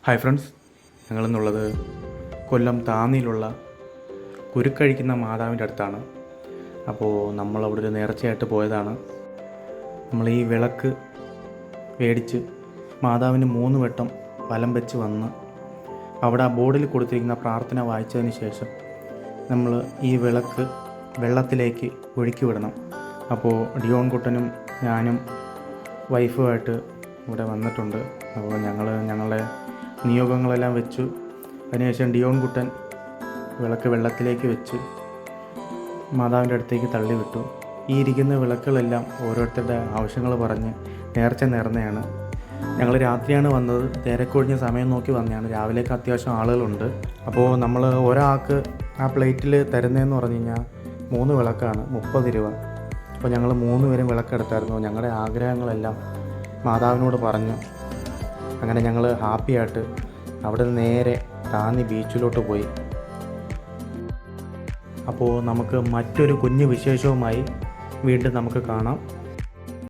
Hi friends, ഞങ്ങളിന്നുള്ളത് കൊല്ലം താന്നിയിലുള്ള കുരുക്കഴിക്കുന്ന മാതാവിൻ്റെ അടുത്താണ്. അപ്പോൾ നമ്മളവിടെ ഒരു നേർച്ചയായിട്ട് പോയതാണ്. നമ്മൾ ഈ വിളക്ക് മേടിച്ച് മാതാവിന് 3 വട്ടം വലം വെച്ച് വന്ന് അവിടെ ആ ബോർഡിൽ കൊടുത്തിരിക്കുന്ന പ്രാർത്ഥന വായിച്ചതിന് ശേഷം നമ്മൾ ഈ വിളക്ക് വെള്ളത്തിലേക്ക് ഒഴുക്കി വിടണം. അപ്പോൾ ഡിയോൺ കുട്ടനും ഞാനും വൈഫുമായിട്ട് ഇവിടെ വന്നിട്ടുണ്ട്. അപ്പോൾ ഞങ്ങളുടെ നിയോഗങ്ങളെല്ലാം വെച്ചു. അതിനുശേഷം ഡിയോൺ കുട്ടൻ വിളക്ക് വെള്ളത്തിലേക്ക് വെച്ച് മാതാവിൻ്റെ അടുത്തേക്ക് തള്ളിവിട്ടു. ഈ ഇരിക്കുന്ന വിളക്കുകളെല്ലാം ഓരോരുത്തരുടെ ആവശ്യങ്ങൾ പറഞ്ഞ് നേർച്ച നേർന്നതാണ്. ഞങ്ങൾ രാത്രിയാണ് വന്നത്, തിരക്കൊഴിഞ്ഞ സമയം നോക്കി വന്നതാണ്. രാവിലേക്ക് അത്യാവശ്യം ആളുകളുണ്ട്. അപ്പോൾ നമ്മൾ ഒരാൾക്ക് ആ പ്ലേറ്റിൽ തരുന്നതെന്ന് പറഞ്ഞു കഴിഞ്ഞാൽ 3 വിളക്കാണ്, 30 രൂപ. അപ്പോൾ ഞങ്ങൾ 3 പേരും വിളക്കെടുത്തായിരുന്നു. ഞങ്ങളുടെ ആഗ്രഹങ്ങളെല്ലാം മാതാവിനോട് പറഞ്ഞു. അങ്ങനെ ഞങ്ങൾ ഹാപ്പിയായിട്ട് അവിടെ നിന്ന് നേരെ താന്നി ബീച്ചിലോട്ട് പോയി. അപ്പോൾ നമുക്ക് മറ്റൊരു കുഞ്ഞു വിശേഷവുമായി വീണ്ടും നമുക്ക് കാണാം.